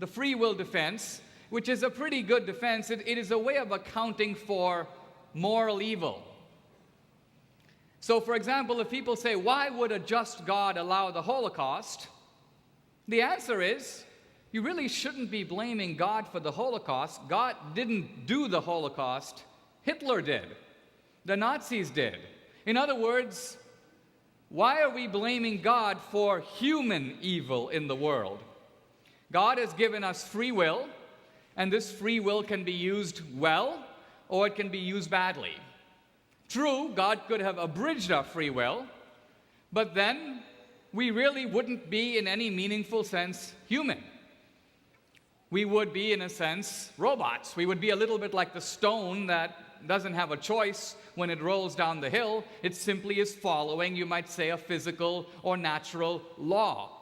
the free will defense, which is a pretty good defense. It is a way of accounting for moral evil. So, for example, if people say, why would a just God allow the Holocaust? The answer is, you really shouldn't be blaming God for the Holocaust. God didn't do the Holocaust. Hitler did. The Nazis did. In other words, why are we blaming God for human evil in the world? God has given us free will, and this free will can be used well, or it can be used badly. True, God could have abridged our free will, but then we really wouldn't be, in any meaningful sense, human. We would be, in a sense, robots. We would be a little bit like the stone that doesn't have a choice when it rolls down the hill. It simply is following, you might say, a physical or natural law.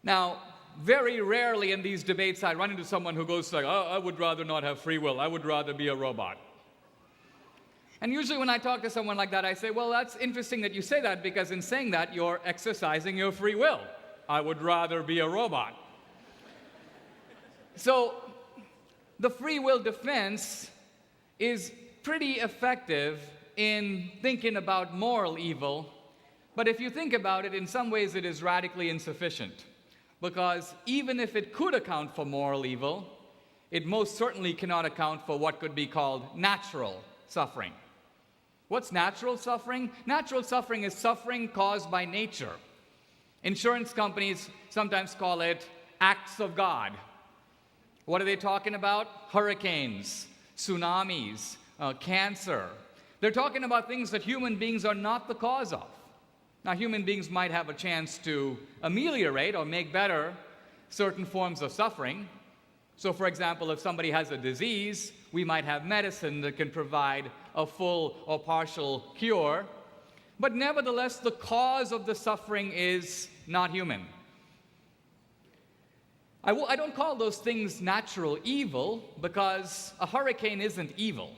Now, very rarely in these debates I run into someone who goes like, oh, I would rather not have free will. I would rather be a robot. And usually when I talk to someone like that, I say, well, that's interesting that you say that, because in saying that, you're exercising your free will. I would rather be a robot. So the free will defense is pretty effective in thinking about moral evil, but if you think about it, in some ways it is radically insufficient, because even if it could account for moral evil, it most certainly cannot account for what could be called natural suffering. What's natural suffering? Natural suffering is suffering caused by nature. Insurance companies sometimes call it acts of God. What are they talking about? Hurricanes, tsunamis, cancer. They're talking about things that human beings are not the cause of. Now, human beings might have a chance to ameliorate or make better certain forms of suffering. So, for example, if somebody has a disease, we might have medicine that can provide a full or partial cure. But nevertheless, the cause of the suffering is not human. I don't call those things natural evil, because a hurricane isn't evil.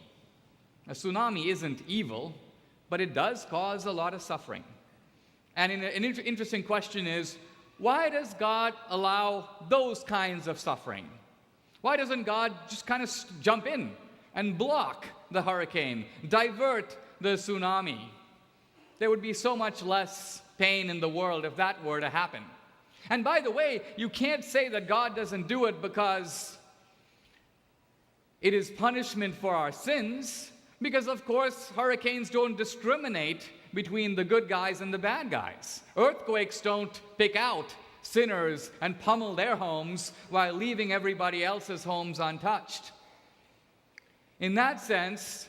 A tsunami isn't evil, but it does cause a lot of suffering. And an interesting question is, why does God allow those kinds of suffering? Why doesn't God just kind of jump in and block the hurricane, divert the tsunami? There would be so much less pain in the world if that were to happen. And by the way, you can't say that God doesn't do it because it is punishment for our sins, because of course hurricanes don't discriminate between the good guys and the bad guys. Earthquakes don't pick out sinners and pummel their homes while leaving everybody else's homes untouched. In that sense,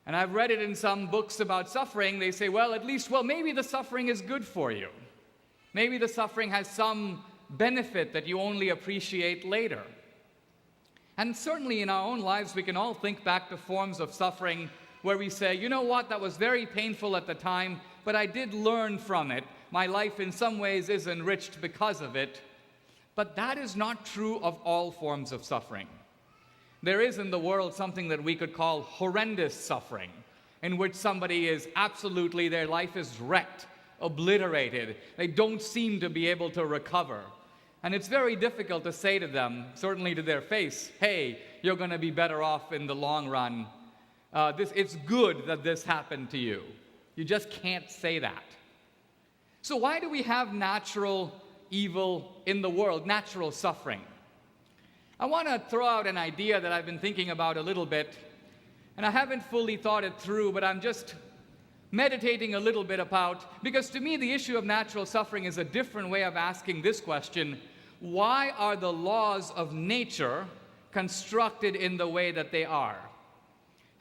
and I've read it in some books about suffering, they say, well, maybe the suffering is good for you. Maybe the suffering has some benefit that you only appreciate later. And certainly in our own lives, we can all think back to forms of suffering where we say, you know what, that was very painful at the time, but I did learn from it. My life in some ways is enriched because of it. But that is not true of all forms of suffering. There is in the world something that we could call horrendous suffering, in which somebody is absolutely, their life is wrecked, obliterated. They don't seem to be able to recover. And it's very difficult to say to them, certainly to their face, hey, you're going to be better off in the long run. It's good that this happened to you. You just can't say that. So why do we have natural evil in the world, natural suffering? I want to throw out an idea that I've been thinking about a little bit, and I haven't fully thought it through, but I'm just meditating a little bit about, because to me the issue of natural suffering is a different way of asking this question: why are the laws of nature constructed in the way that they are?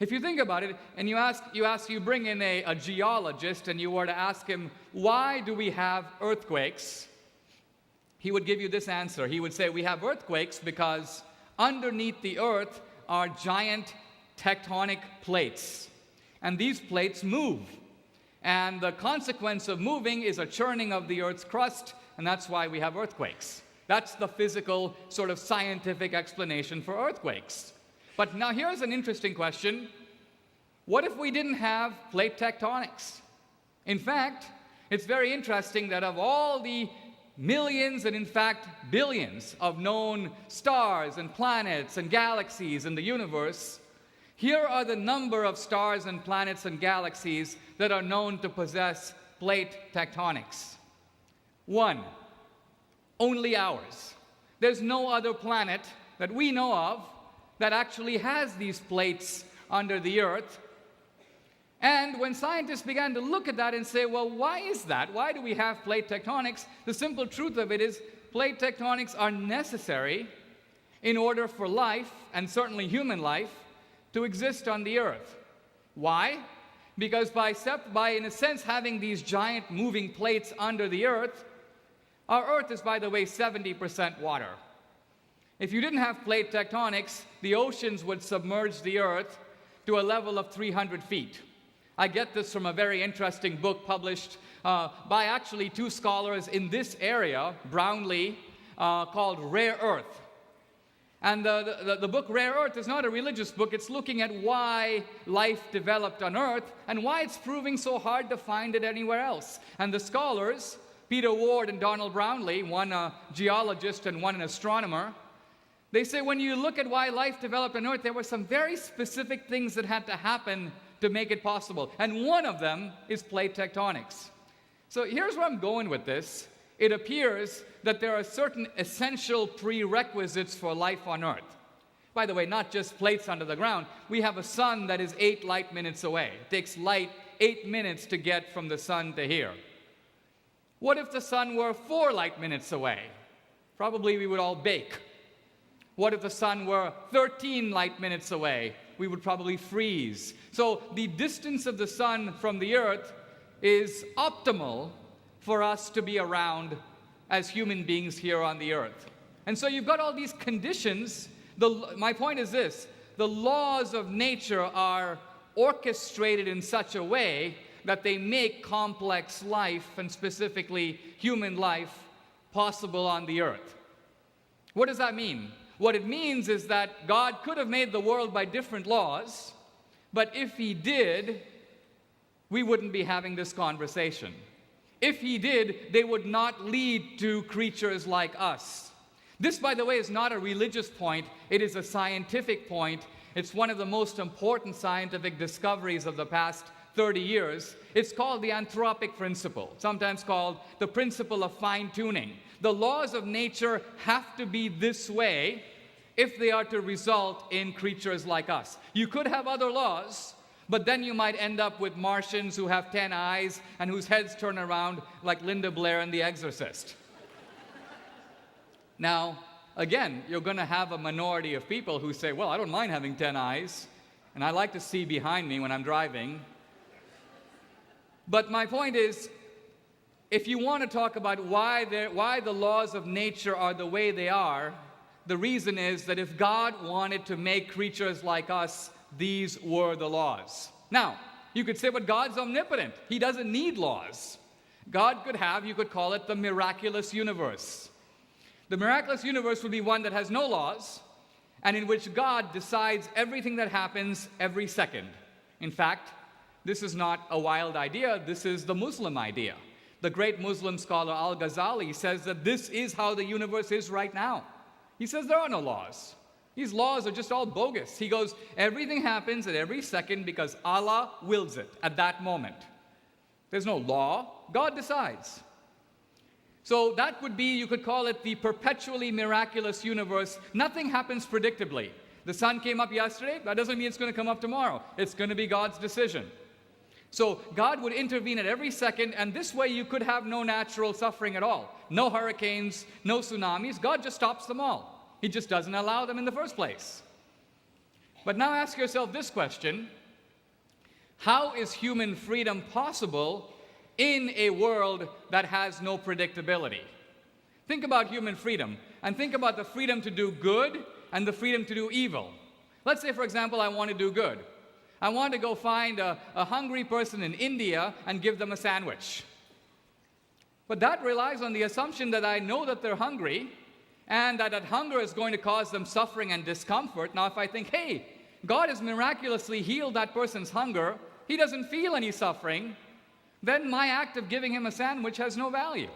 If you think about it, and you bring in a geologist and you were to ask him, why do we have earthquakes? He would give you this answer. He would say, we have earthquakes because underneath the earth are giant tectonic plates. And these plates move. And the consequence of moving is a churning of the earth's crust, and that's why we have earthquakes. That's the physical, sort of scientific explanation for earthquakes. But now here's an interesting question. What if we didn't have plate tectonics? In fact, it's very interesting that of all the millions and in fact billions of known stars and planets and galaxies in the universe, here are the number of stars and planets and galaxies that are known to possess plate tectonics. 1. Only ours. There's no other planet that we know of that actually has these plates under the Earth. And when scientists began to look at that and say, well, why is that? Why do we have plate tectonics? The simple truth of it is plate tectonics are necessary in order for life, and certainly human life, to exist on the Earth. Why? Because by, in a sense, having these giant moving plates under the Earth, our Earth is, by the way, 70% water. If you didn't have plate tectonics, the oceans would submerge the Earth to a level of 300 feet. I get this from a very interesting book published by actually two scholars in this area, Brownlee, called Rare Earth. And the book Rare Earth is not a religious book. It's looking at why life developed on Earth and why it's proving so hard to find it anywhere else. And the scholars, Peter Ward and Donald Brownlee, one a geologist and one an astronomer, they say when you look at why life developed on Earth, there were some very specific things that had to happen to make it possible. And one of them is plate tectonics. So here's where I'm going with this. It appears that there are certain essential prerequisites for life on Earth. By the way, not just plates under the ground. We have a sun that is 8 light minutes away. It takes light 8 minutes to get from the sun to here. What if the sun were 4 light minutes away? Probably we would all bake. What if the sun were 13 light minutes away? We would probably freeze. So the distance of the sun from the Earth is optimal for us to be around as human beings here on the Earth. And so you've got all these conditions. My point is this: the laws of nature are orchestrated in such a way that they make complex life, and specifically human life, possible on the Earth. What does that mean? What it means is that God could have made the world by different laws, but if He did, we wouldn't be having this conversation. If He did, they would not lead to creatures like us. This, by the way, is not a religious point. It is a scientific point. It's one of the most important scientific discoveries of the past 30 years. It's called the anthropic principle, sometimes called the principle of fine-tuning. The laws of nature have to be this way if they are to result in creatures like us. You could have other laws, but then you might end up with Martians who have 10 eyes and whose heads turn around like Linda Blair in The Exorcist. Now, again, you're going to have a minority of people who say, well, I don't mind having 10 eyes, and I like to see behind me when I'm driving. But my point is, if you want to talk about why the laws of nature are the way they are, the reason is that if God wanted to make creatures like us, these were the laws. Now, you could say, but God's omnipotent. He doesn't need laws. God could have, you could call it the miraculous universe. The miraculous universe would be one that has no laws, and in which God decides everything that happens every second. In fact, this is not a wild idea. This is the Muslim idea. The great Muslim scholar Al-Ghazali says that this is how the universe is right now. He says there are no laws. These laws are just all bogus. He goes, everything happens at every second because Allah wills it at that moment. There's no law. God decides. So that would be, you could call it the perpetually miraculous universe. Nothing happens predictably. The sun came up yesterday. That doesn't mean it's going to come up tomorrow. It's going to be God's decision. So God would intervene at every second, and this way you could have no natural suffering at all. No hurricanes, no tsunamis. God just stops them all. He just doesn't allow them in the first place. But now ask yourself this question: how is human freedom possible in a world that has no predictability? Think about human freedom, and think about the freedom to do good and the freedom to do evil. Let's say, for example, I want to do good. I want to go find a hungry person in India and give them a sandwich. But that relies on the assumption that I know that they're hungry and that hunger is going to cause them suffering and discomfort. Now, if I think, hey, God has miraculously healed that person's hunger, he doesn't feel any suffering, then my act of giving him a sandwich has no value.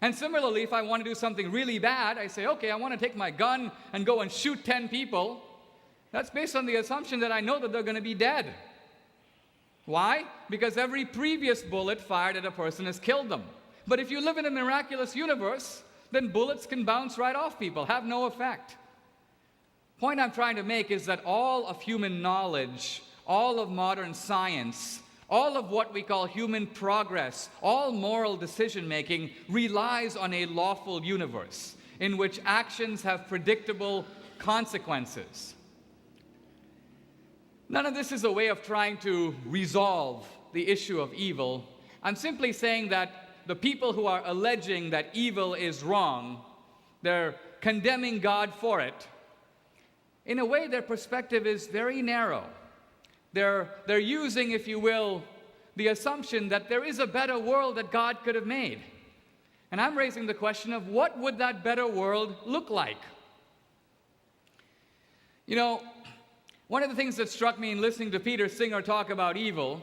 And similarly, if I want to do something really bad, I say, okay, I want to take my gun and go and shoot 10 people. That's based on the assumption that I know that they're going to be dead. Why? Because every previous bullet fired at a person has killed them. But if you live in a miraculous universe, then bullets can bounce right off people, have no effect. Point I'm trying to make is that all of human knowledge, all of modern science, all of what we call human progress, all moral decision-making relies on a lawful universe in which actions have predictable consequences. None of this is a way of trying to resolve the issue of evil. I'm simply saying that the people who are alleging that evil is wrong, they're condemning God for it. In a way, their perspective is very narrow. They're using, if you will, the assumption that there is a better world that God could have made. And I'm raising the question of what would that better world look like? You know, one of the things that struck me in listening to Peter Singer talk about evil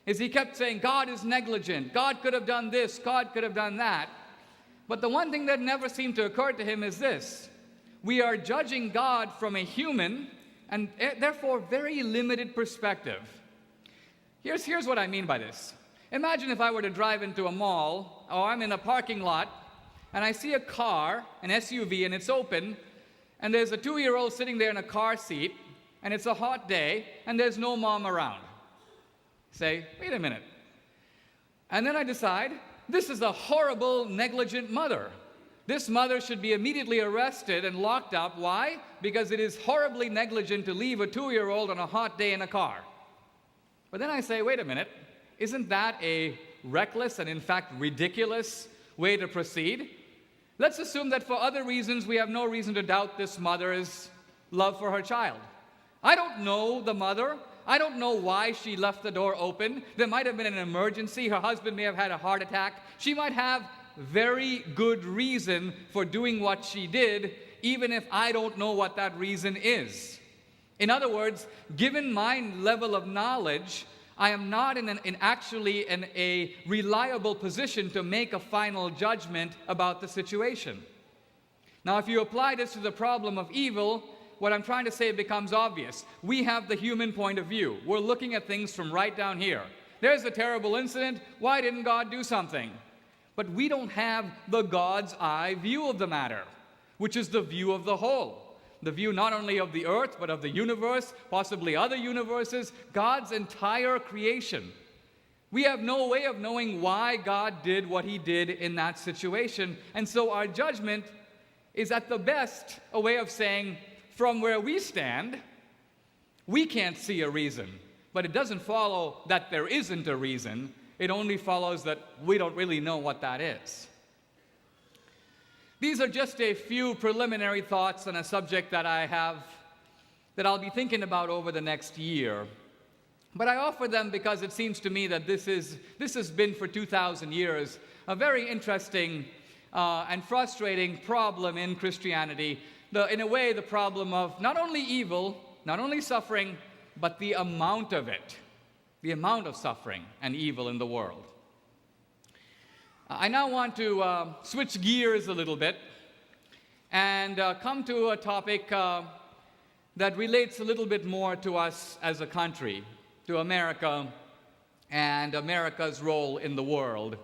is he kept saying, God is negligent, God could have done this, God could have done that. But the one thing that never seemed to occur to him is this: we are judging God from a human and therefore very limited perspective. Here's what I mean by this. Imagine if I were to drive into a mall, or I'm in a parking lot, and I see a car, an SUV, and it's open, and there's a 2-year-old sitting there in a car seat, and it's a hot day, and there's no mom around. Say, wait a minute. And then I decide, this is a horrible, negligent mother. This mother should be immediately arrested and locked up. Why? Because it is horribly negligent to leave a 2-year-old on a hot day in a car. But then I say, wait a minute, isn't that a reckless and in fact ridiculous way to proceed? Let's assume that for other reasons we have no reason to doubt this mother's love for her child. I don't know the mother. I don't know why she left the door open. There might have been an emergency. Her husband may have had a heart attack. She might have very good reason for doing what she did, even if I don't know what that reason is. In other words, given my level of knowledge, I am not in a reliable position to make a final judgment about the situation. Now, if you apply this to the problem of evil, what I'm trying to say becomes obvious. We have the human point of view. We're looking at things from right down here. There's a terrible incident. Why didn't God do something? But we don't have the God's eye view of the matter, which is the view of the whole. The view not only of the earth, but of the universe, possibly other universes, God's entire creation. We have no way of knowing why God did what he did in that situation. And so our judgment is at the best a way of saying, from where we stand, we can't see a reason. But it doesn't follow that there isn't a reason. It only follows that we don't really know what that is. These are just a few preliminary thoughts on a subject that I'll be thinking about over the next year. But I offer them because it seems to me that this has been for 2,000 years a very interesting and frustrating problem in Christianity. In a way, the problem of not only evil, not only suffering, but the amount of it, the amount of suffering and evil in the world. I now want to switch gears a little bit and come to a topic that relates a little bit more to us as a country, to America and America's role in the world.